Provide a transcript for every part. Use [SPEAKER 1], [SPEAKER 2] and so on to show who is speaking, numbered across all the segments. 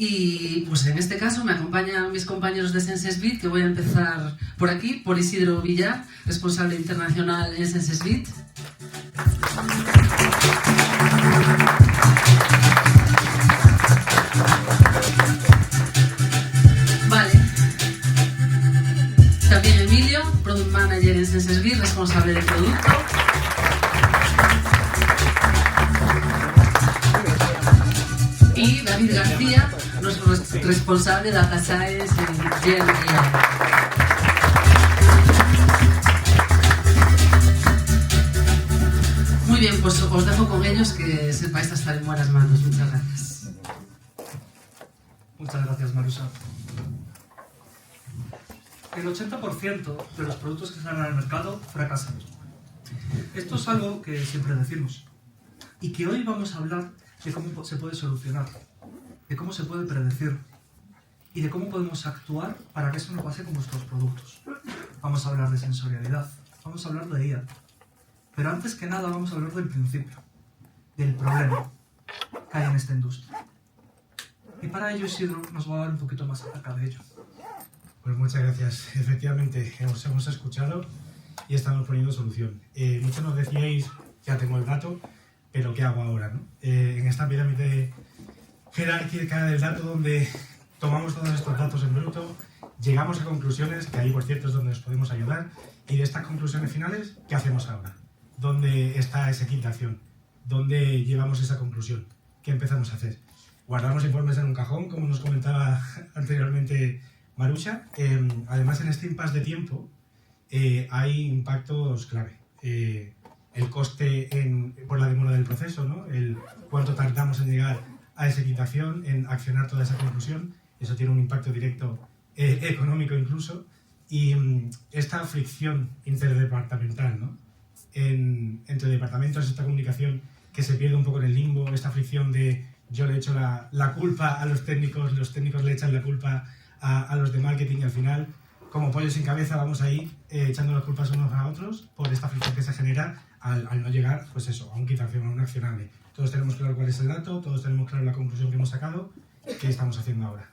[SPEAKER 1] Y pues en este caso me acompañan mis compañeros de SenseSbit, que voy a empezar por aquí, por Isidro Villar, responsable internacional en SenseSbit. Vale. También Emilio, Product Manager en SenseSbit, responsable de producto. Y David García, nuestro responsable de Data Science en GenAI. Muy bien, pues os dejo con ellos, que sepáis estar en buenas manos. Muchas gracias.
[SPEAKER 2] Muchas gracias, Marusa. El 80% de los productos que salen al mercado fracasan. Esto es algo que siempre decimos y que hoy vamos a hablar de cómo se puede solucionar, de cómo se puede predecir y de cómo podemos actuar para que eso no pase con nuestros productos. Vamos a hablar de sensorialidad, vamos a hablar de IA, pero antes que nada vamos a hablar del principio, del problema que hay en esta industria. Y para ello Isidro nos va a dar un poquito más acerca de ello.
[SPEAKER 3] Pues muchas gracias. Efectivamente, os hemos escuchado y estamos poniendo solución. Muchos nos decíais, ya tengo el dato, pero ¿qué hago ahora, no? En esta pirámide jerárquica del dato, donde tomamos todos estos datos en bruto, llegamos a conclusiones, que ahí por cierto es donde nos podemos ayudar, y de estas conclusiones finales, ¿qué hacemos ahora? ¿Dónde está esa quinta acción? ¿Dónde llevamos esa conclusión? ¿Qué empezamos a hacer? Guardamos informes en un cajón, como nos comentaba anteriormente Marusa. Además, en este impasse de tiempo hay impactos clave. El coste por la demora del proceso, ¿no? El cuánto tardamos en llegar a esa quitación, en accionar toda esa conclusión. Eso tiene un impacto directo económico incluso. Y esta fricción interdepartamental, ¿no? Entre departamentos, esta comunicación que se pierde un poco en el limbo, esta fricción de yo le echo la culpa a los técnicos le echan la culpa a los de marketing, y al final, como pollos sin cabeza, vamos ahí echando las culpas unos a otros por esta fricción que se genera al no llegar, pues eso, a un quitación, a un accionable. Todos tenemos claro cuál es el dato, todos tenemos claro la conclusión que hemos sacado, qué estamos haciendo ahora.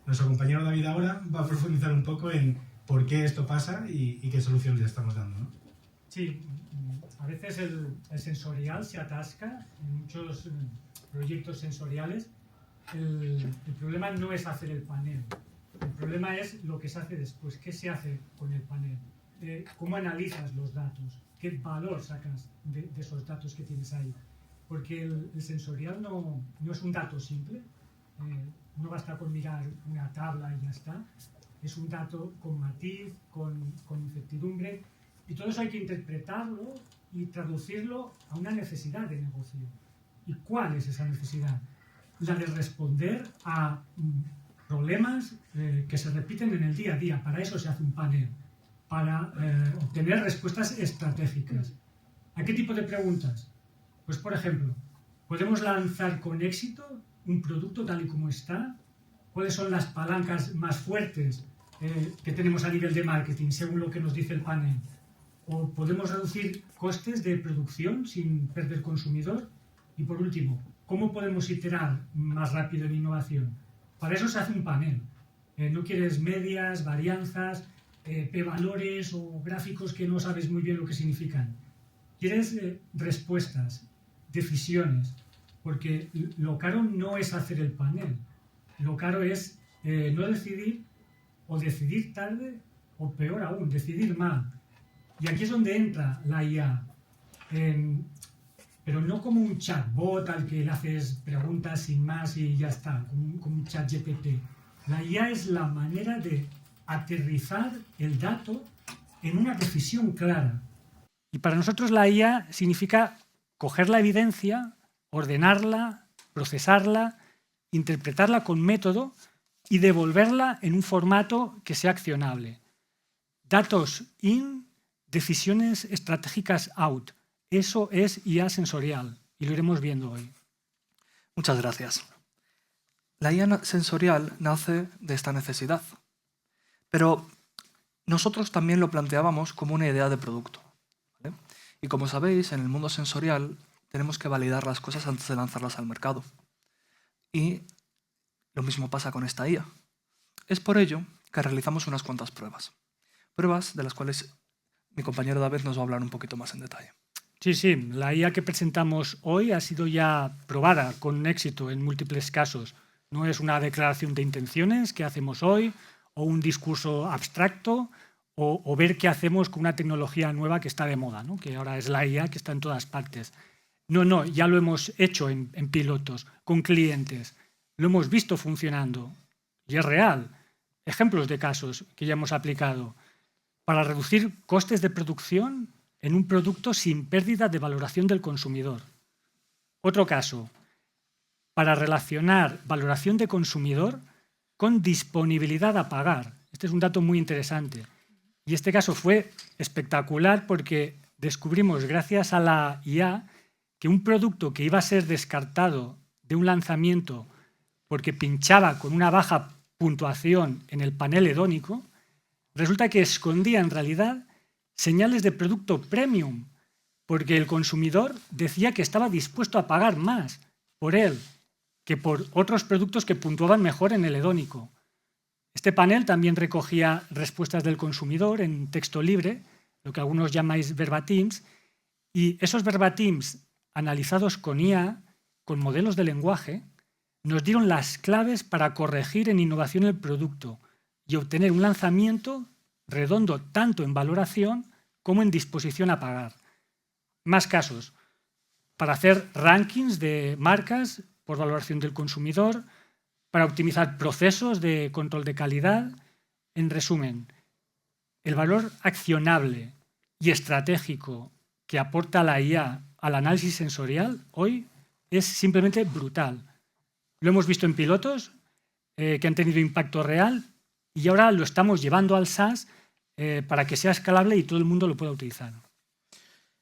[SPEAKER 3] Nuestro compañero David ahora va a profundizar un poco en por qué esto pasa y qué solución le estamos dando, ¿no?
[SPEAKER 4] Sí, a veces el sensorial se atasca en muchos proyectos sensoriales. El problema no es hacer el panel, el problema es lo que se hace después. ¿Qué se hace con el panel? ¿Cómo analizas los datos? ¿Qué valor sacas de esos datos que tienes ahí? Porque el sensorial no es un dato simple, no basta con mirar una tabla y ya está. Es un dato con matiz, con incertidumbre, y todo eso hay que interpretarlo y traducirlo a una necesidad de negocio. ¿Y cuál es esa necesidad? La de responder a problemas que se repiten en el día a día. Para eso se hace un panel, para obtener respuestas estratégicas. ¿A qué tipo de preguntas? Pues, por ejemplo, ¿podemos lanzar con éxito un producto tal y como está? ¿Cuáles son las palancas más fuertes que tenemos a nivel de marketing, según lo que nos dice el panel? ¿O podemos reducir costes de producción sin perder consumidor? Y por último, ¿cómo podemos iterar más rápido en innovación? Para eso se hace un panel. No quieres medias, varianzas, p-valores o gráficos que no sabes muy bien lo que significan. Quieres respuestas, decisiones, porque lo caro no es hacer el panel. Lo caro es no decidir, o decidir tarde, o peor aún, decidir mal. Y aquí es donde entra la IA. Pero no como un chatbot al que le haces preguntas sin más y ya está, como un chat GPT. La IA es la manera de aterrizar el dato en una decisión clara. Y para nosotros la IA significa coger la evidencia, ordenarla, procesarla, interpretarla con método y devolverla en un formato que sea accionable. Datos in, decisiones estratégicas out. Eso es IA sensorial y lo iremos viendo hoy.
[SPEAKER 5] Muchas gracias. La IA sensorial nace de esta necesidad, pero nosotros también lo planteábamos como una idea de producto, ¿vale? Y como sabéis, en el mundo sensorial tenemos que validar las cosas antes de lanzarlas al mercado. Y Lo mismo pasa con esta IA. Es por ello que realizamos unas cuantas pruebas. Pruebas de las cuales mi compañero David nos va a hablar un poquito más en detalle.
[SPEAKER 4] Sí, la IA que presentamos hoy ha sido ya probada con éxito en múltiples casos. No es una declaración de intenciones que hacemos hoy o un discurso abstracto o ver qué hacemos con una tecnología nueva que está de moda, ¿no? Que ahora es la IA que está en todas partes. No, ya lo hemos hecho en pilotos, con clientes. Lo hemos visto funcionando y es real. Ejemplos de casos que ya hemos aplicado para reducir costes de producción en un producto sin pérdida de valoración del consumidor. Otro caso, para relacionar valoración de consumidor con disponibilidad a pagar. Este es un dato muy interesante. Y este caso fue espectacular porque descubrimos, gracias a la IA, que un producto que iba a ser descartado de un lanzamiento porque pinchaba con una baja puntuación en el panel hedónico, resulta que escondía en realidad señales de producto premium, porque el consumidor decía que estaba dispuesto a pagar más por él que por otros productos que puntuaban mejor en el hedónico. Este panel también recogía respuestas del consumidor en texto libre, lo que algunos llamáis verbatims, y esos verbatims analizados con IA, con modelos de lenguaje, nos dieron las claves para corregir en innovación el producto y obtener un lanzamiento redondo tanto en valoración como en disposición a pagar. Más casos, para hacer rankings de marcas por valoración del consumidor, para optimizar procesos de control de calidad. En resumen, el valor accionable y estratégico que aporta la IA al análisis sensorial hoy es simplemente brutal. Lo hemos visto en pilotos que han tenido impacto real y ahora lo estamos llevando al SaaS para que sea escalable y todo el mundo lo pueda utilizar.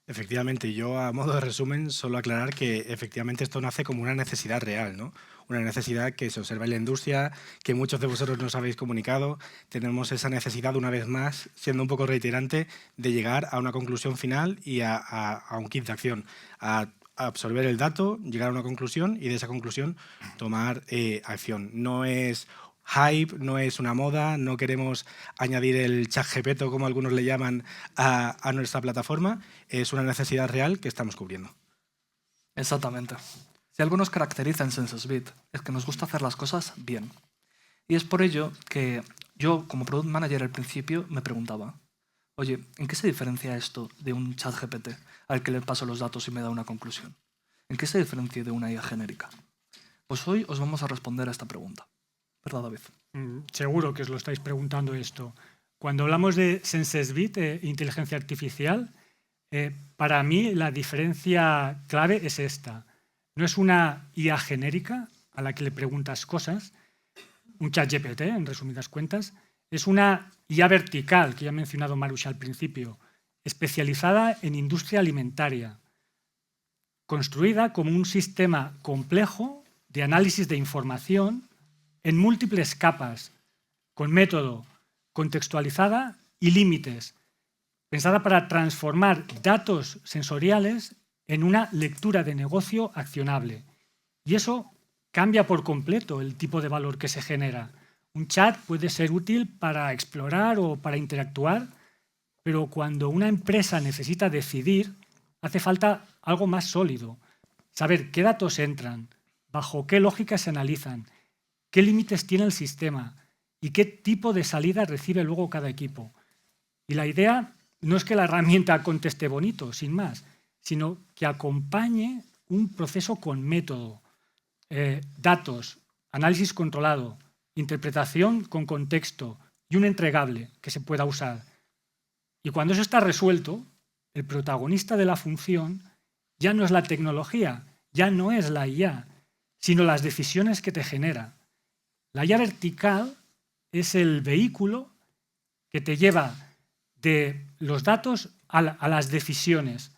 [SPEAKER 3] Efectivamente, yo a modo de resumen solo aclarar que efectivamente esto nace como una necesidad real, ¿no? Una necesidad que se observa en la industria, que muchos de vosotros nos habéis comunicado. Tenemos esa necesidad, una vez más, siendo un poco reiterante, de llegar a una conclusión final y a un kit de acción, a absorber el dato, llegar a una conclusión y de esa conclusión tomar acción. No es hype, no es una moda, no queremos añadir el ChatGPT, como algunos le llaman, a nuestra plataforma. Es una necesidad real que estamos cubriendo.
[SPEAKER 5] Exactamente. Si algo nos caracteriza en SenseSbit es que nos gusta hacer las cosas bien. Y es por ello que yo, como Product Manager al principio, me preguntaba, oye, ¿en qué se diferencia esto de un ChatGPT al que le paso los datos y me da una conclusión? ¿En qué se diferencia de una IA genérica? Pues hoy os vamos a responder a esta pregunta. ¿Verdad, David?
[SPEAKER 4] Seguro que os lo estáis preguntando esto. Cuando hablamos de SenseSbit, inteligencia artificial, para mí la diferencia clave es esta. No es una IA genérica a la que le preguntas cosas, un ChatGPT, en resumidas cuentas, es una IA vertical, que ya ha mencionado Marush al principio, especializada en industria alimentaria, construida como un sistema complejo de análisis de información en múltiples capas, con método, contextualizada y límites, pensada para transformar datos sensoriales en una lectura de negocio accionable. Y eso cambia por completo el tipo de valor que se genera. Un chat puede ser útil para explorar o para interactuar, pero cuando una empresa necesita decidir, hace falta algo más sólido. Saber qué datos entran, bajo qué lógica se analizan, qué límites tiene el sistema y qué tipo de salida recibe luego cada equipo. Y la idea no es que la herramienta conteste bonito, sin más, sino que acompañe un proceso con método, datos, análisis controlado, interpretación con contexto y un entregable que se pueda usar. Y cuando eso está resuelto, el protagonista de la función ya no es la tecnología, ya no es la IA, sino las decisiones que te genera. La IA vertical es el vehículo que te lleva de los datos a las decisiones,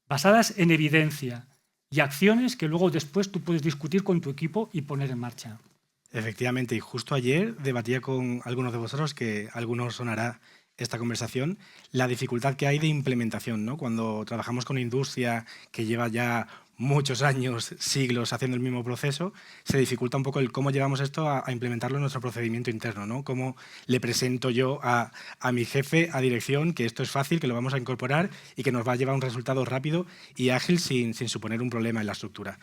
[SPEAKER 4] basadas en evidencia y acciones que luego después tú puedes discutir con tu equipo y poner en marcha.
[SPEAKER 3] Efectivamente, y justo ayer debatía con algunos de vosotros, que a algunos sonará esta conversación, la dificultad que hay de implementación, ¿no? Cuando trabajamos con industria que lleva ya muchos años, siglos haciendo el mismo proceso, se dificulta un poco el cómo llevamos esto a implementarlo en nuestro procedimiento interno, ¿no? Cómo le presento yo a mi jefe, a dirección, que esto es fácil, que lo vamos a incorporar y que nos va a llevar a un resultado rápido y ágil sin suponer un problema en la estructura.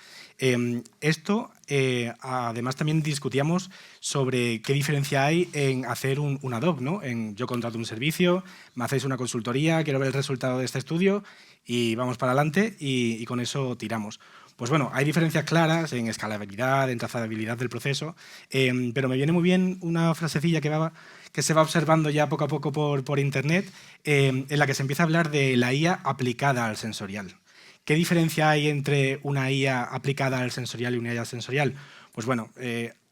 [SPEAKER 3] Además, también discutíamos sobre qué diferencia hay en hacer un ad hoc, ¿no? Yo contrato un servicio, me hacéis una consultoría, quiero ver el resultado de este estudio y vamos para adelante y con eso tiramos. Pues bueno, hay diferencias claras en escalabilidad, en trazabilidad del proceso, pero me viene muy bien una frasecilla que se va observando ya poco a poco por internet, en la que se empieza a hablar de la IA aplicada al sensorial. ¿Qué diferencia hay entre una IA aplicada al sensorial y una IA sensorial? Pues bueno,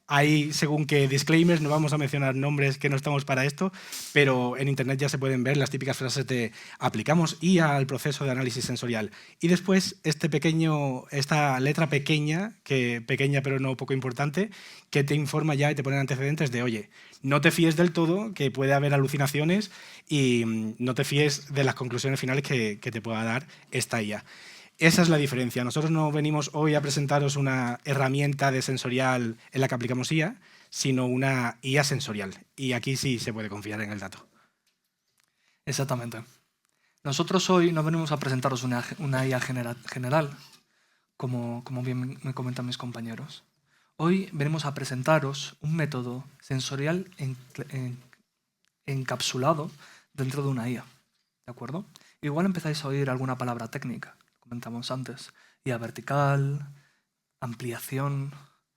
[SPEAKER 3] hay según qué disclaimers, no vamos a mencionar nombres que no estamos para esto, pero en internet ya se pueden ver las típicas frases de aplicamos IA al proceso de análisis sensorial. Y después esta letra pequeña pero no poco importante, que te informa ya y te pone antecedentes de, oye, no te fíes del todo, que puede haber alucinaciones y no te fíes de las conclusiones finales que te pueda dar esta IA. Esa es la diferencia. Nosotros no venimos hoy a presentaros una herramienta de sensorial en la que aplicamos IA, sino una IA sensorial. Y aquí sí se puede confiar en el dato.
[SPEAKER 5] Exactamente. Nosotros hoy no venimos a presentaros una IA general, como bien me comentan mis compañeros. Hoy venimos a presentaros un método sensorial encapsulado dentro de una IA. ¿De acuerdo? Igual empezáis a oír alguna palabra técnica. Comentamos antes, IA vertical, ampliación,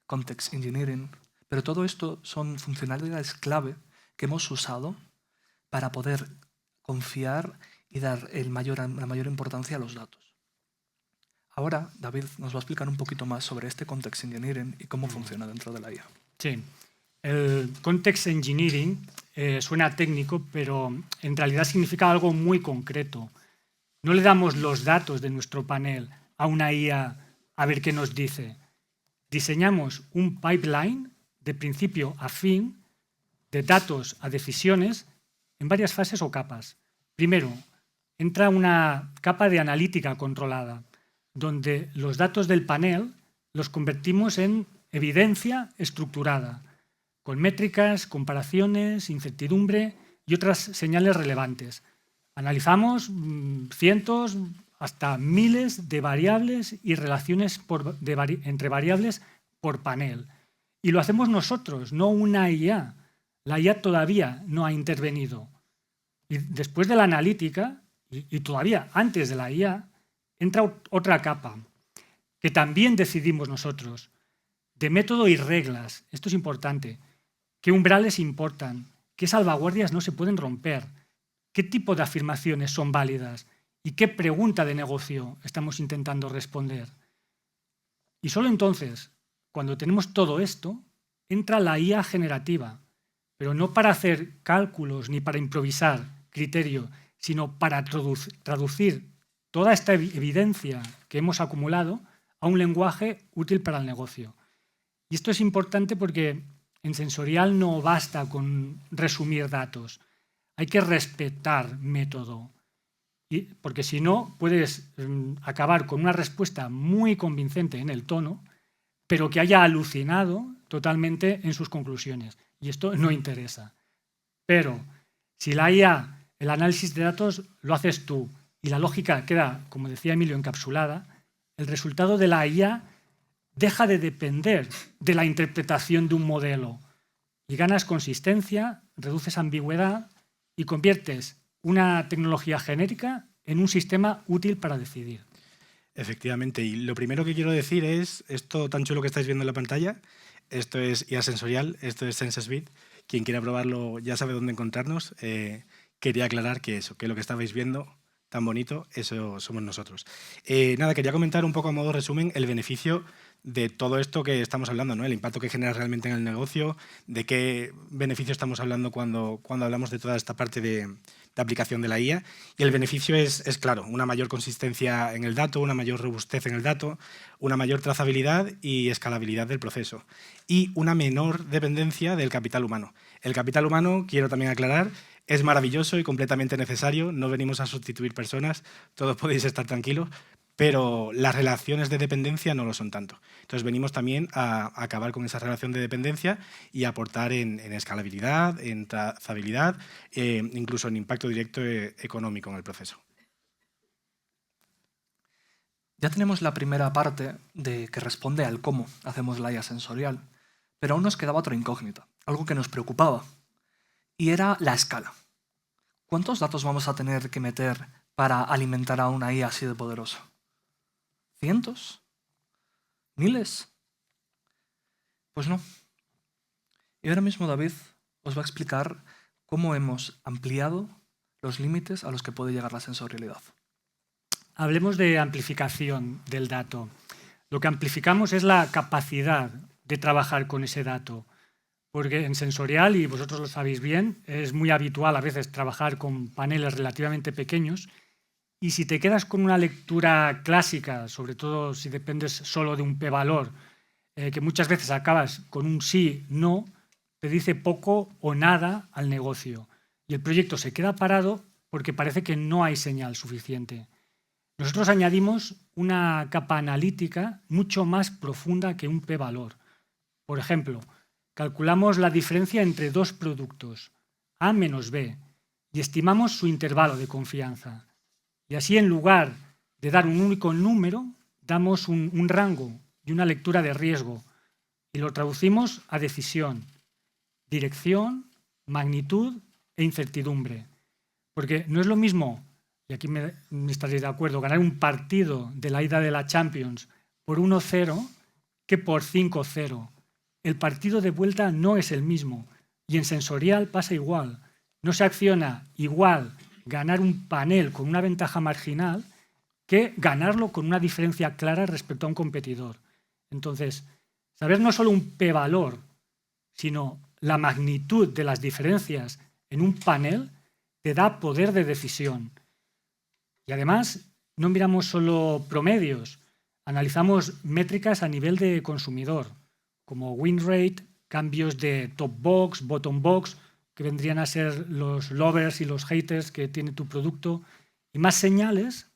[SPEAKER 5] context engineering, pero todo esto son funcionalidades clave que hemos usado para poder confiar y dar la mayor importancia a los datos. Ahora, David nos va a explicar un poquito más sobre este context engineering y cómo funciona dentro de la IA.
[SPEAKER 4] Sí, el context engineering suena técnico, pero en realidad significa algo muy concreto. No le damos los datos de nuestro panel a una IA a ver qué nos dice. Diseñamos un pipeline de principio a fin, de datos a decisiones, en varias fases o capas. Primero, entra una capa de analítica controlada, donde los datos del panel los convertimos en evidencia estructurada, con métricas, comparaciones, incertidumbre y otras señales relevantes. Analizamos cientos hasta miles de variables y relaciones entre variables por panel. Y lo hacemos nosotros, no una IA. La IA todavía no ha intervenido. Y después de la analítica, y todavía antes de la IA, entra otra capa, que también decidimos nosotros, de método y reglas. Esto es importante. ¿Qué umbrales importan? ¿Qué salvaguardias no se pueden romper? ¿Qué tipo de afirmaciones son válidas? ¿Y qué pregunta de negocio estamos intentando responder? Y solo entonces, cuando tenemos todo esto, entra la IA generativa, pero no para hacer cálculos ni para improvisar criterio, sino para traducir toda esta evidencia que hemos acumulado a un lenguaje útil para el negocio. Y esto es importante porque en sensorial no basta con resumir datos. Hay que respetar método, porque si no puedes acabar con una respuesta muy convincente en el tono, pero que haya alucinado totalmente en sus conclusiones. Y esto no interesa. Pero si la IA, el análisis de datos lo haces tú y la lógica queda, como decía Emilio, encapsulada, el resultado de la IA deja de depender de la interpretación de un modelo y ganas consistencia, reduces ambigüedad y conviertes una tecnología genérica en un sistema útil para decidir.
[SPEAKER 3] Efectivamente, y lo primero que quiero decir es, esto tan chulo que estáis viendo en la pantalla, esto es IA sensorial, esto es SenseSbit. Quien quiera probarlo ya sabe dónde encontrarnos. Quería aclarar que lo que estabais viendo tan bonito, eso somos nosotros. Nada, quería comentar un poco a modo resumen el beneficio de todo esto que estamos hablando, ¿no? El impacto que genera realmente en el negocio, de qué beneficio estamos hablando cuando hablamos de toda esta parte de aplicación de la IA. Y el beneficio es claro, una mayor consistencia en el dato, una mayor robustez en el dato, una mayor trazabilidad y escalabilidad del proceso y una menor dependencia del capital humano. El capital humano, quiero también aclarar, es maravilloso y completamente necesario. No venimos a sustituir personas, todos podéis estar tranquilos, pero las relaciones de dependencia no lo son tanto. Entonces venimos también a acabar con esa relación de dependencia y aportar en escalabilidad, en trazabilidad, incluso en impacto directo económico en el proceso.
[SPEAKER 5] Ya tenemos la primera parte que responde al cómo hacemos la IA sensorial, pero aún nos quedaba otra incógnita, algo que nos preocupaba, y era la escala. ¿Cuántos datos vamos a tener que meter para alimentar a una IA así de poderosa? ¿Cientos? ¿Miles? Pues no. Y ahora mismo David os va a explicar cómo hemos ampliado los límites a los que puede llegar la sensorialidad.
[SPEAKER 4] Hablemos de amplificación del dato. Lo que amplificamos es la capacidad de trabajar con ese dato, porque en sensorial, y vosotros lo sabéis bien, es muy habitual a veces trabajar con paneles relativamente pequeños, y si te quedas con una lectura clásica, sobre todo si dependes solo de un p-valor, que muchas veces acabas con un sí, no, te dice poco o nada al negocio. Y el proyecto se queda parado porque parece que no hay señal suficiente. Nosotros añadimos una capa analítica mucho más profunda que un p-valor. Por ejemplo, calculamos la diferencia entre dos productos, A menos B, y estimamos su intervalo de confianza. Y así, en lugar de dar un único número, damos un rango y una lectura de riesgo, y lo traducimos a decisión, dirección, magnitud e incertidumbre. Porque no es lo mismo, y aquí me estaréis de acuerdo, ganar un partido de la ida de la Champions por 1-0 que por 5-0. El partido de vuelta no es el mismo, y en sensorial pasa igual. No se acciona igual ganar un panel con una ventaja marginal que ganarlo con una diferencia clara respecto a un competidor. Entonces, saber no solo un p-valor, sino la magnitud de las diferencias en un panel te da poder de decisión. Y además, no miramos solo promedios, analizamos métricas a nivel de consumidor, como win rate, cambios de top box, bottom box, que vendrían a ser los lovers y los haters que tiene tu producto, y más señales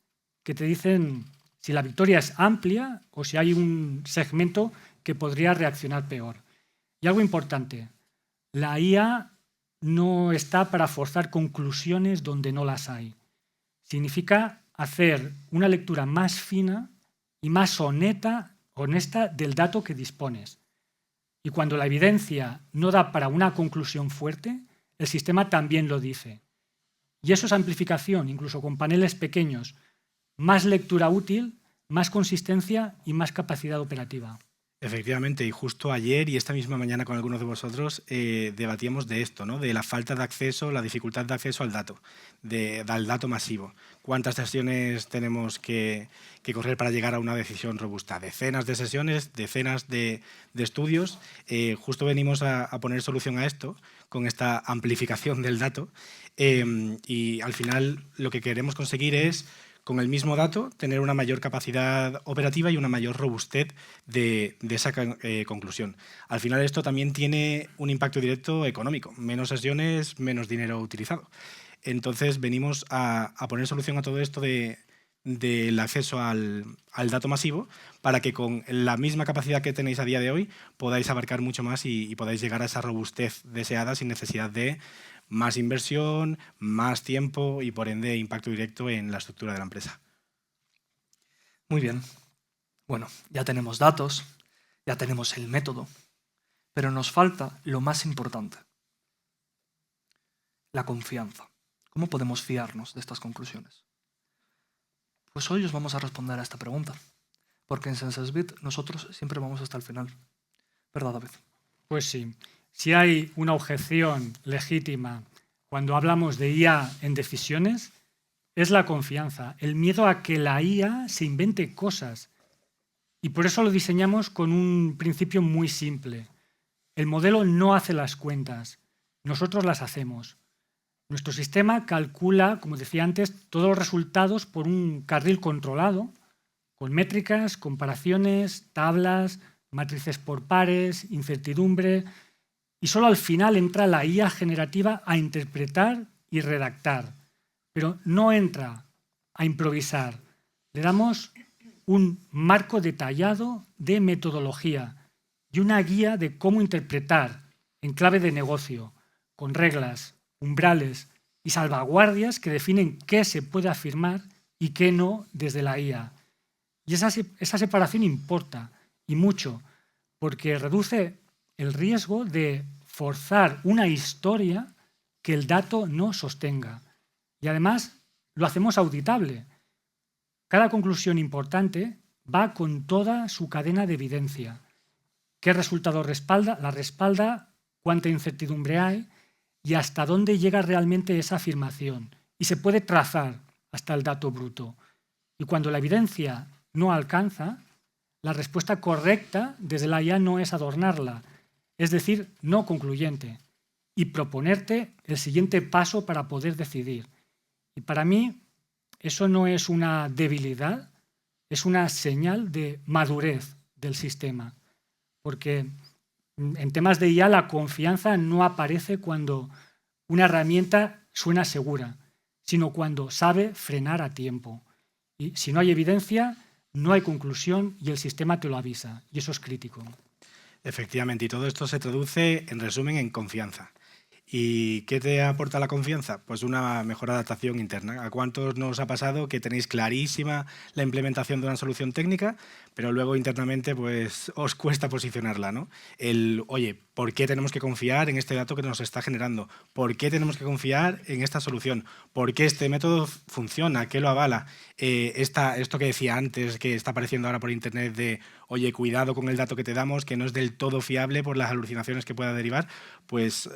[SPEAKER 4] que te dicen si la victoria es amplia o si hay un segmento que podría reaccionar peor. Y algo importante, la IA no está para forzar conclusiones donde no las hay. Significa hacer una lectura más fina y más honesta del dato que dispones. Y cuando la evidencia no da para una conclusión fuerte, el sistema también lo dice. Y eso es amplificación, incluso con paneles pequeños. Más lectura útil, más consistencia y más capacidad operativa.
[SPEAKER 3] Efectivamente, y justo ayer y esta misma mañana con algunos de vosotros debatíamos de esto, ¿no? De la falta de acceso, la dificultad de acceso al dato, al dato masivo. ¿Cuántas sesiones tenemos que correr para llegar a una decisión robusta? Decenas de sesiones, decenas de estudios. Justo venimos a poner solución a esto con esta amplificación del dato y al final lo que queremos conseguir es, con el mismo dato, tener una mayor capacidad operativa y una mayor robustez de esa conclusión. Al final esto también tiene un impacto directo económico. Menos sesiones, menos dinero utilizado. Entonces venimos a poner solución a todo esto del acceso al dato masivo para que con la misma capacidad que tenéis a día de hoy podáis abarcar mucho más y podáis llegar a esa robustez deseada sin necesidad de más inversión, más tiempo y, por ende, impacto directo en la estructura de la empresa.
[SPEAKER 5] Muy bien. Bueno, ya tenemos datos, ya tenemos el método, pero nos falta lo más importante, la confianza. ¿Cómo podemos fiarnos de estas conclusiones? Pues hoy os vamos a responder a esta pregunta, porque en SensesBit nosotros siempre vamos hasta el final. ¿Verdad, David?
[SPEAKER 4] Pues sí. Si hay una objeción legítima cuando hablamos de IA en decisiones, es la confianza, el miedo a que la IA se invente cosas. Y por eso lo diseñamos con un principio muy simple. El modelo no hace las cuentas, nosotros las hacemos. Nuestro sistema calcula, como decía antes, todos los resultados por un carril controlado, con métricas, comparaciones, tablas, matrices por pares, incertidumbre, y solo al final entra la IA generativa a interpretar y redactar, pero no entra a improvisar. Le damos un marco detallado de metodología y una guía de cómo interpretar en clave de negocio, con reglas, umbrales y salvaguardias que definen qué se puede afirmar y qué no desde la IA. Y esa separación importa, y mucho, porque reduce el riesgo de forzar una historia que el dato no sostenga. Y además lo hacemos auditable. Cada conclusión importante va con toda su cadena de evidencia. ¿Qué resultado la respalda? ¿Cuánta incertidumbre hay? ¿Y hasta dónde llega realmente esa afirmación? Y se puede trazar hasta el dato bruto. Y cuando la evidencia no alcanza, la respuesta correcta desde la IA no es adornarla, es decir, no concluyente, y proponerte el siguiente paso para poder decidir. Y para mí eso no es una debilidad, es una señal de madurez del sistema, porque en temas de IA la confianza no aparece cuando una herramienta suena segura, sino cuando sabe frenar a tiempo. Y si no hay evidencia, no hay conclusión y el sistema te lo avisa, y eso es crítico.
[SPEAKER 3] Efectivamente, y todo esto se traduce, en resumen, en confianza. ¿Y qué te aporta la confianza? Pues una mejor adaptación interna. ¿A cuántos nos ha pasado que tenéis clarísima la implementación de una solución técnica, pero luego internamente pues os cuesta posicionarla, ¿no? Oye, ¿por qué tenemos que confiar en este dato que nos está generando? ¿Por qué tenemos que confiar en esta solución? ¿Por qué este método funciona? ¿Qué lo avala? Esto que decía antes, que está apareciendo ahora por internet de, oye, cuidado con el dato que te damos, que no es del todo fiable por las alucinaciones que pueda derivar, pues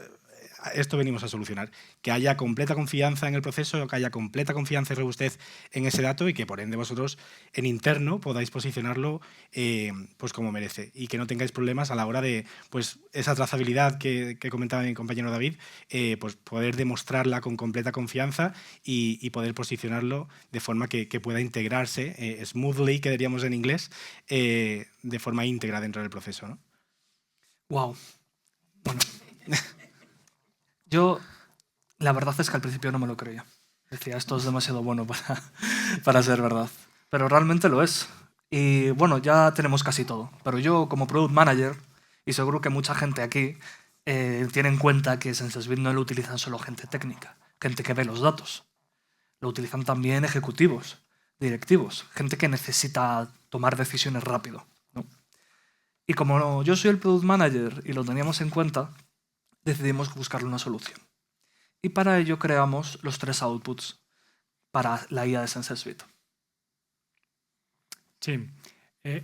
[SPEAKER 3] esto venimos a solucionar. Que haya completa confianza en el proceso, que haya completa confianza y robustez en ese dato y que por ende vosotros en interno podáis posicionarlo pues como merece y que no tengáis problemas a la hora de pues esa trazabilidad que comentaba mi compañero David, pues poder demostrarla con completa confianza y poder posicionarlo de forma que pueda integrarse smoothly, que diríamos en inglés, de forma íntegra dentro del proceso, ¿no?
[SPEAKER 5] Wow. Bueno. Yo, la verdad es que al principio no me lo creía. Decía, esto es demasiado bueno para ser verdad. Pero realmente lo es. Y bueno, ya tenemos casi todo. Pero yo, como Product Manager, y seguro que mucha gente aquí tiene en cuenta que SenseSbit no lo utilizan solo gente técnica, gente que ve los datos. Lo utilizan también ejecutivos, directivos, gente que necesita tomar decisiones rápido, ¿no? Y como yo soy el Product Manager y lo teníamos en cuenta, decidimos buscarle una solución. Y para ello creamos los 3 outputs para la IA de SenseSbit.
[SPEAKER 4] Sí.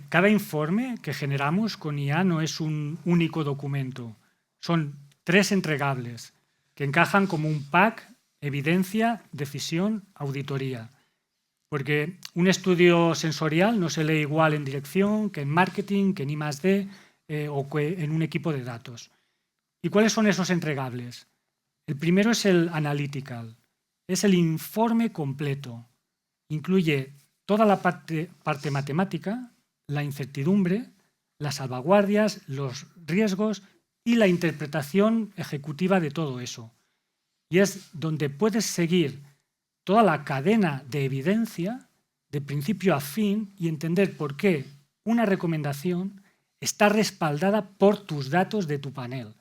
[SPEAKER 4] Cada informe que generamos con IA no es un único documento. Son 3 entregables que encajan como un pack: evidencia, decisión, auditoría. Porque un estudio sensorial no se lee igual en dirección que en marketing, que en I+D o que en un equipo de datos. ¿Y cuáles son esos entregables? El primero es el analytical. Es el informe completo. Incluye toda la parte matemática, la incertidumbre, las salvaguardias, los riesgos y la interpretación ejecutiva de todo eso. Y es donde puedes seguir toda la cadena de evidencia de principio a fin y entender por qué una recomendación está respaldada por tus datos de tu panel.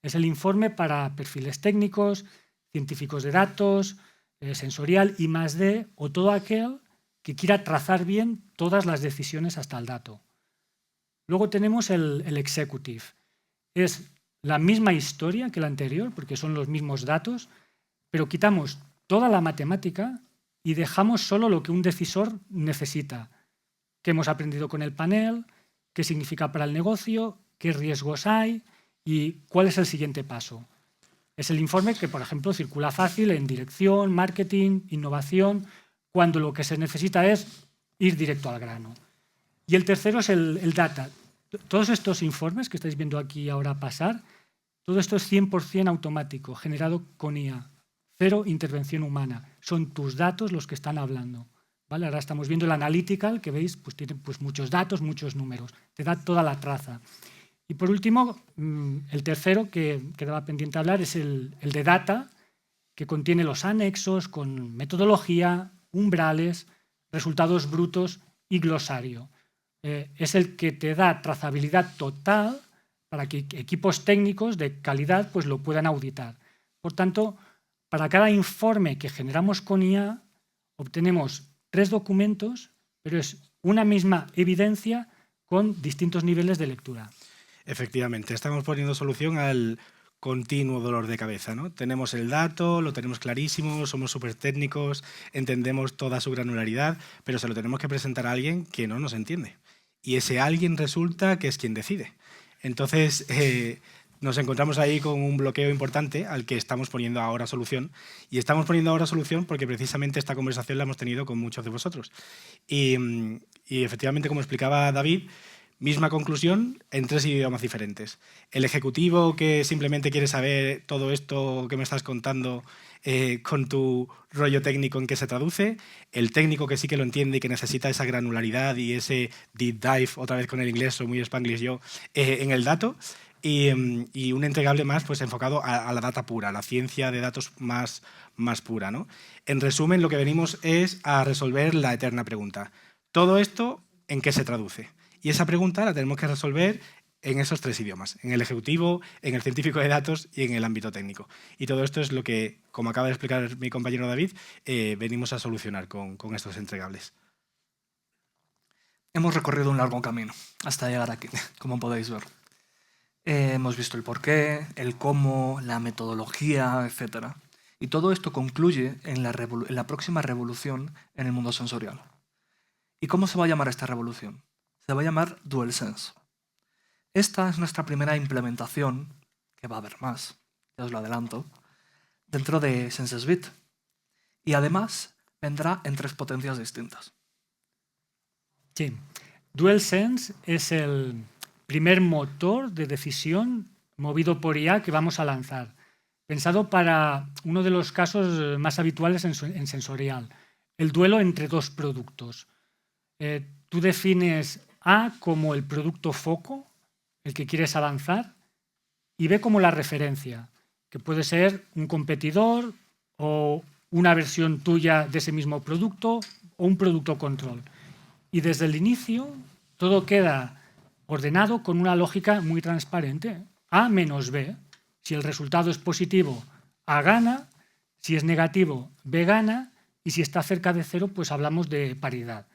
[SPEAKER 4] Es el informe para perfiles técnicos, científicos de datos, sensorial, I+D o todo aquel que quiera trazar bien todas las decisiones hasta el dato. Luego tenemos el executive. Es la misma historia que la anterior, porque son los mismos datos, pero quitamos toda la matemática y dejamos solo lo que un decisor necesita. ¿Qué hemos aprendido con el panel? ¿Qué significa para el negocio? ¿Qué riesgos hay? ¿Y cuál es el siguiente paso? Es el informe que, por ejemplo, circula fácil en dirección, marketing, innovación, cuando lo que se necesita es ir directo al grano. Y el tercero es el data. Todos estos informes que estáis viendo aquí ahora pasar, todo esto es 100% automático, generado con IA. 0 intervención humana. Son tus datos los que están hablando, ¿vale? Ahora estamos viendo el analytical, que veis, pues tiene pues, muchos datos, muchos números. Te da toda la traza. Y por último, el tercero que quedaba pendiente hablar es el de data, que contiene los anexos con metodología, umbrales, resultados brutos y glosario. Es el que te da trazabilidad total para que equipos técnicos de calidad pues, lo puedan auditar. Por tanto, para cada informe que generamos con IA, obtenemos 3 documentos, pero es una misma evidencia con distintos niveles de lectura.
[SPEAKER 3] Efectivamente, estamos poniendo solución al continuo dolor de cabeza, ¿no? Tenemos el dato, lo tenemos clarísimo, somos súper técnicos, entendemos toda su granularidad, pero se lo tenemos que presentar a alguien que no nos entiende. Y ese alguien resulta que es quien decide. Entonces, nos encontramos ahí con un bloqueo importante al que estamos poniendo ahora solución. Y estamos poniendo ahora solución porque precisamente esta conversación la hemos tenido con muchos de vosotros. Y efectivamente, como explicaba David, misma conclusión en 3 idiomas diferentes. El ejecutivo que simplemente quiere saber todo esto que me estás contando con tu rollo técnico en qué se traduce, el técnico que sí que lo entiende y que necesita esa granularidad y ese deep dive, otra vez con el inglés, soy muy spanglish yo, en el dato, y un entregable más pues, enfocado a la data pura, a la ciencia de datos más pura, ¿no? En resumen, lo que venimos es a resolver la eterna pregunta. ¿Todo esto en qué se traduce? Y esa pregunta la tenemos que resolver en esos 3 idiomas, en el ejecutivo, en el científico de datos y en el ámbito técnico. Y todo esto es lo que, como acaba de explicar mi compañero David, venimos a solucionar con estos entregables.
[SPEAKER 5] Hemos recorrido un largo camino hasta llegar aquí, como podéis ver. Hemos visto el porqué, el cómo, la metodología, etc. Y todo esto concluye en la próxima revolución en el mundo sensorial. ¿Y cómo se va a llamar esta revolución? Se va a llamar DualSense. Esta es nuestra primera implementación, que va a haber más, ya os lo adelanto, dentro de SenseSbit. Y además vendrá en 3 potencias distintas.
[SPEAKER 4] Sí. DualSense es el primer motor de decisión movido por IA que vamos a lanzar, pensado para uno de los casos más habituales en sensorial, el duelo entre 2 productos. Tú defines A como el producto foco, el que quieres avanzar, y B como la referencia, que puede ser un competidor o una versión tuya de ese mismo producto o un producto control. Y desde el inicio todo queda ordenado con una lógica muy transparente. A menos B. Si el resultado es positivo, A gana. Si es negativo, B gana. Y si está cerca de 0, pues hablamos de paridad.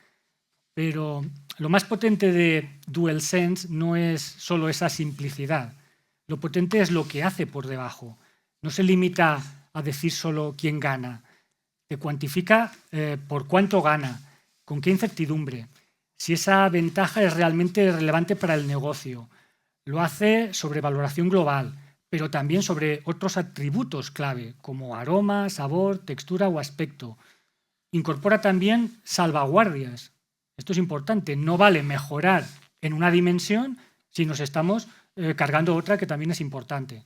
[SPEAKER 4] Pero lo más potente de DualSense no es solo esa simplicidad. Lo potente es lo que hace por debajo. No se limita a decir solo quién gana. Te cuantifica por cuánto gana, con qué incertidumbre, si esa ventaja es realmente relevante para el negocio. Lo hace sobre valoración global, pero también sobre otros atributos clave, como aroma, sabor, textura o aspecto. Incorpora también salvaguardias. Esto es importante. No vale mejorar en una dimensión si nos estamos cargando otra que también es importante.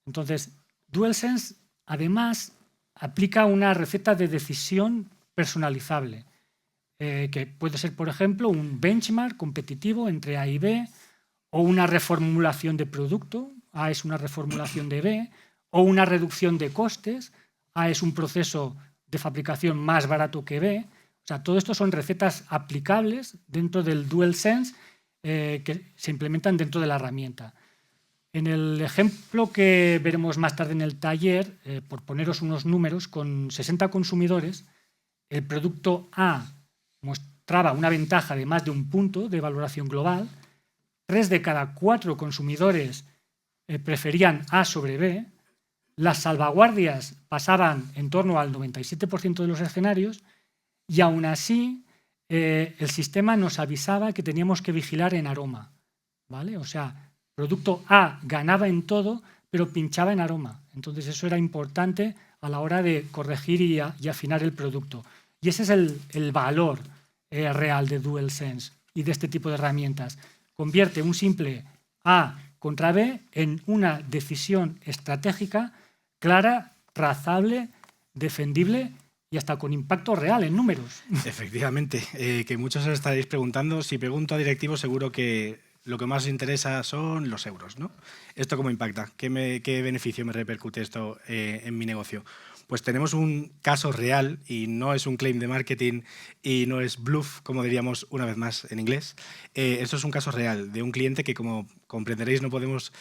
[SPEAKER 4] Entonces, DualSense además aplica una receta de decisión personalizable, que puede ser, por ejemplo, un benchmark competitivo entre A y B, o una reformulación de producto, A es una reformulación de B, o una reducción de costes, A es un proceso de fabricación más barato que B. O sea, todo esto son recetas aplicables dentro del DualSense que se implementan dentro de la herramienta. En el ejemplo que veremos más tarde en el taller, por poneros unos números, con 60 consumidores, el producto A mostraba una ventaja de más de 1 punto de valoración global, 3 de cada 4 consumidores preferían A sobre B, las salvaguardias pasaban en torno al 97% de los escenarios y aún así el sistema nos avisaba que teníamos que vigilar en aroma, ¿vale? O sea, producto A ganaba en todo, pero pinchaba en aroma. Entonces eso era importante a la hora de corregir y afinar el producto. Y ese es el valor real de DualSense y de este tipo de herramientas. Convierte un simple A contra B en una decisión estratégica clara, trazable, defendible y hasta con impacto real en números.
[SPEAKER 3] Efectivamente, que muchos os estaréis preguntando. Si pregunto a directivos seguro que lo que más os interesa son los euros, ¿no? ¿Esto cómo impacta? ¿Qué beneficio me repercute esto en mi negocio? Pues tenemos un caso real, y no es un claim de marketing y no es bluff, como diríamos una vez más en inglés. Esto es un caso real de un cliente que, como comprenderéis, no podemos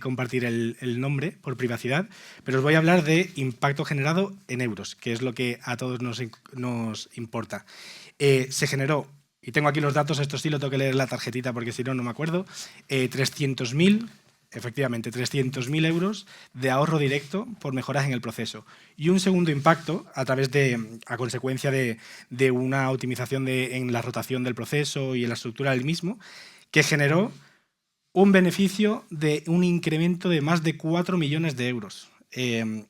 [SPEAKER 3] compartir el nombre por privacidad, pero os voy a hablar de impacto generado en euros, que es lo que a todos nos importa. Se generó, y tengo aquí los datos, esto sí lo tengo que leer en la tarjetita porque si no, no me acuerdo, 300.000, efectivamente, 300.000 euros de ahorro directo por mejoras en el proceso. Y un segundo impacto a consecuencia de una optimización en la rotación del proceso y en la estructura del mismo, que generó un beneficio de un incremento de más de 4 millones de euros.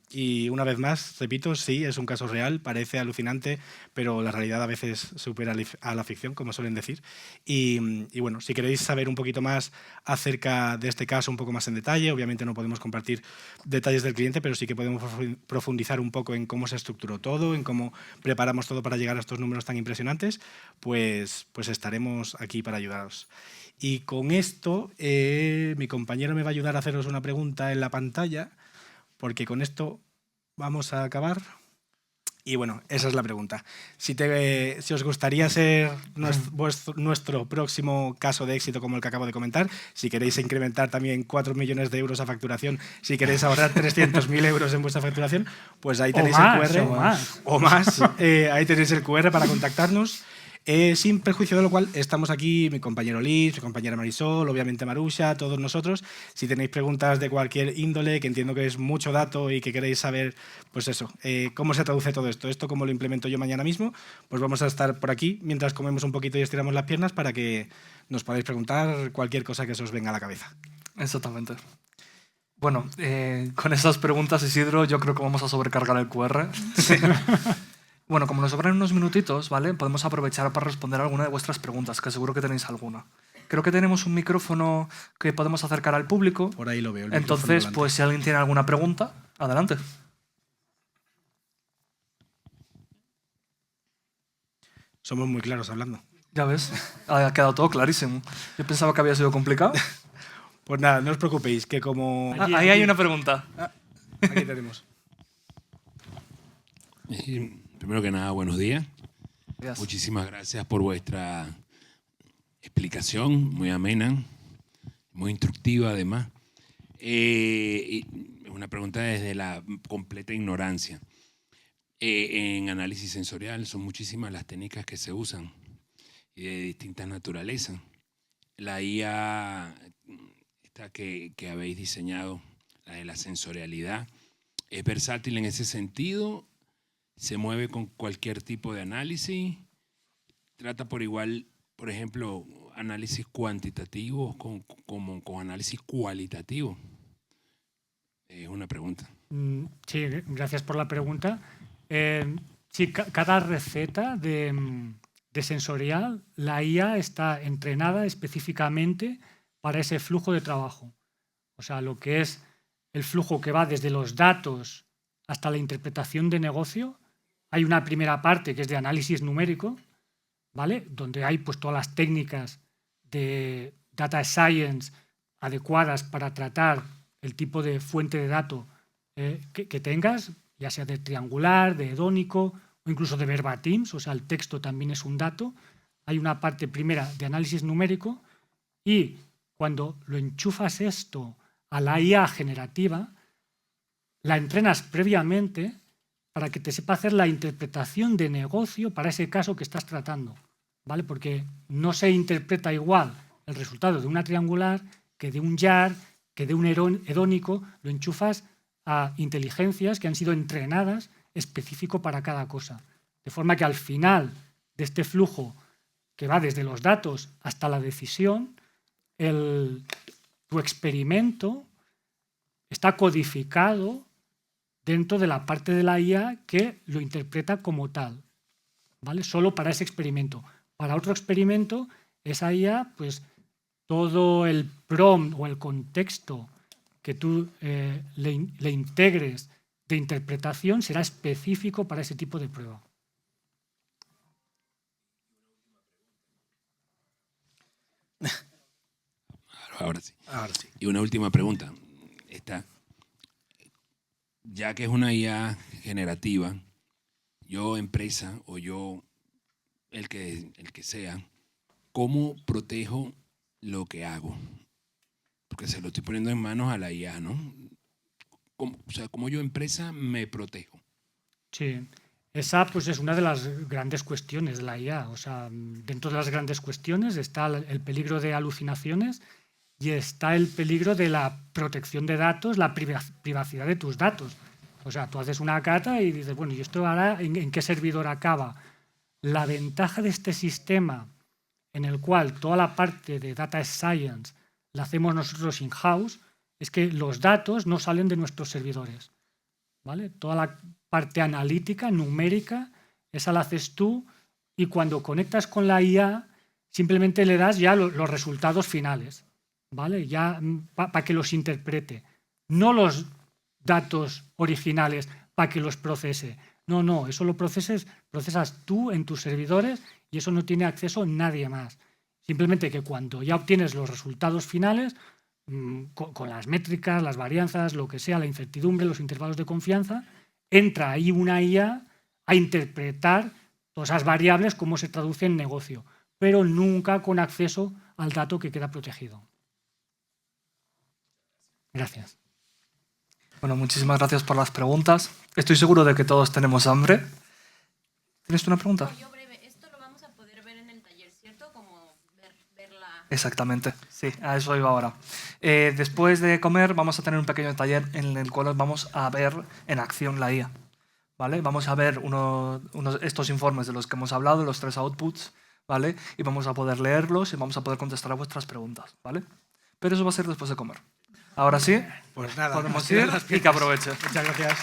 [SPEAKER 3] Y una vez más, repito, sí, es un caso real, parece alucinante, pero la realidad a veces supera a la ficción, como suelen decir. Y bueno, si queréis saber un poquito más acerca de este caso, un poco más en detalle, obviamente no podemos compartir detalles del cliente, pero sí que podemos profundizar un poco en cómo se estructuró todo, en cómo preparamos todo para llegar a estos números tan impresionantes, pues estaremos aquí para ayudaros. Y con esto, mi compañero me va a ayudar a haceros una pregunta en la pantalla, porque con esto vamos a acabar. Y bueno, esa es la pregunta. Si os gustaría ser nuestro próximo caso de éxito como el que acabo de comentar, si queréis incrementar también 4 millones de euros a facturación, si queréis ahorrar 300.000 euros en vuestra facturación, pues ahí tenéis el QR. O más. Ahí tenéis el QR para contactarnos. Sin perjuicio de lo cual, estamos aquí, mi compañero Liz, mi compañera Marisol, obviamente Marusha, todos nosotros. Si tenéis preguntas de cualquier índole, que entiendo que es mucho dato y que queréis saber, pues eso, cómo se traduce todo esto, cómo lo implemento yo mañana mismo, pues vamos a estar por aquí mientras comemos un poquito y estiramos las piernas para que nos podáis preguntar cualquier cosa que se os venga a la cabeza.
[SPEAKER 5] Exactamente. Bueno, con esas preguntas, Isidro, yo creo que vamos a sobrecargar el QR. Sí. Bueno, como nos sobran unos minutitos, ¿vale? Podemos aprovechar para responder alguna de vuestras preguntas, que seguro que tenéis alguna. Creo que tenemos un micrófono que podemos acercar al público.
[SPEAKER 3] Por ahí lo veo.
[SPEAKER 5] Entonces, pues si alguien tiene alguna pregunta, adelante.
[SPEAKER 3] Somos muy claros hablando.
[SPEAKER 5] Ya ves, ha quedado todo clarísimo. Yo pensaba que había sido complicado.
[SPEAKER 3] Pues nada, no os preocupéis, que como...
[SPEAKER 5] Ahí hay una pregunta.
[SPEAKER 3] Aquí tenemos.
[SPEAKER 6] Primero que nada, buenos días.
[SPEAKER 5] Gracias.
[SPEAKER 6] Muchísimas gracias por vuestra explicación, muy amena, muy instructiva además. Y una pregunta desde la completa ignorancia. En análisis sensorial son muchísimas las técnicas que se usan y de distintas naturalezas. La IA esta que habéis diseñado, la de la sensorialidad, ¿es versátil en ese sentido? ¿Se mueve con cualquier tipo de análisis? ¿Trata por igual, por ejemplo, análisis cuantitativos como con análisis cualitativo? Es una pregunta.
[SPEAKER 4] Sí, gracias por la pregunta. Sí, cada receta de sensorial, la IA está entrenada específicamente para ese flujo de trabajo. O sea, lo que es el flujo que va desde los datos hasta la interpretación de negocio. Hay una primera parte que es de análisis numérico, ¿vale? Donde hay pues todas las técnicas de data science adecuadas para tratar el tipo de fuente de datos que tengas, ya sea de triangular, de hedónico o incluso de verbatims, o sea, el texto también es un dato. Hay una parte primera de análisis numérico y cuando lo enchufas esto a la IA generativa, la entrenas previamente para que te sepa hacer la interpretación de negocio para ese caso que estás tratando, ¿vale? Porque no se interpreta igual el resultado de una triangular que de un YAR, que de un hedónico. Lo enchufas a inteligencias que han sido entrenadas específico para cada cosa. De forma que al final de este flujo que va desde los datos hasta la decisión, tu experimento está codificado dentro de la parte de la IA que lo interpreta como tal, ¿vale? Solo para ese experimento. Para otro experimento, esa IA, pues todo el prompt o el contexto que tú le integres de interpretación será específico para ese tipo de prueba.
[SPEAKER 6] Ahora sí.
[SPEAKER 3] Ahora sí.
[SPEAKER 6] Y una última pregunta. Ya que es una IA generativa, yo empresa o yo el que sea, ¿cómo protejo lo que hago? Porque se lo estoy poniendo en manos a la IA, ¿no? ¿Cómo yo empresa me protejo?
[SPEAKER 4] Sí, esa pues es una de las grandes cuestiones de la IA. O sea, dentro de las grandes cuestiones está el peligro de alucinaciones y está el peligro de la protección de datos, la privacidad de tus datos. O sea, tú haces una cata y dices, bueno, ¿y esto ahora en qué servidor acaba? La ventaja de este sistema en el cual toda la parte de data science la hacemos nosotros in-house es que los datos no salen de nuestros servidores, ¿vale? Toda la parte analítica, numérica, esa la haces tú y cuando conectas con la IA simplemente le das ya los resultados finales, ¿vale? Ya para que los interprete, no los datos originales para que los procese. No, eso lo procesas tú en tus servidores y eso no tiene acceso nadie más. Simplemente que cuando ya obtienes los resultados finales, con las métricas, las varianzas, lo que sea, la incertidumbre, los intervalos de confianza, entra ahí una IA a interpretar todas esas variables, cómo se traduce en negocio, pero nunca con acceso al dato que queda protegido. Gracias.
[SPEAKER 5] Bueno, muchísimas gracias por las preguntas. Estoy seguro de que todos tenemos hambre. ¿Tienes tú una pregunta?
[SPEAKER 7] Yo breve, esto lo vamos a poder ver en el taller, ¿cierto? Como ver la...
[SPEAKER 5] Exactamente, sí, a eso iba ahora. Después de comer vamos a tener un pequeño taller en el cual vamos a ver en acción la IA. ¿Vale? Vamos a ver estos informes de los que hemos hablado, los 3 outputs, ¿vale? Y vamos a poder leerlos y vamos a poder contestar a vuestras preguntas, ¿vale? Pero eso va a ser después de comer. Ahora sí,
[SPEAKER 3] Pues nada,
[SPEAKER 5] podemos
[SPEAKER 3] nos tiran
[SPEAKER 5] ir
[SPEAKER 3] las
[SPEAKER 5] y que
[SPEAKER 3] piernas.
[SPEAKER 5] aproveche.
[SPEAKER 3] Muchas gracias.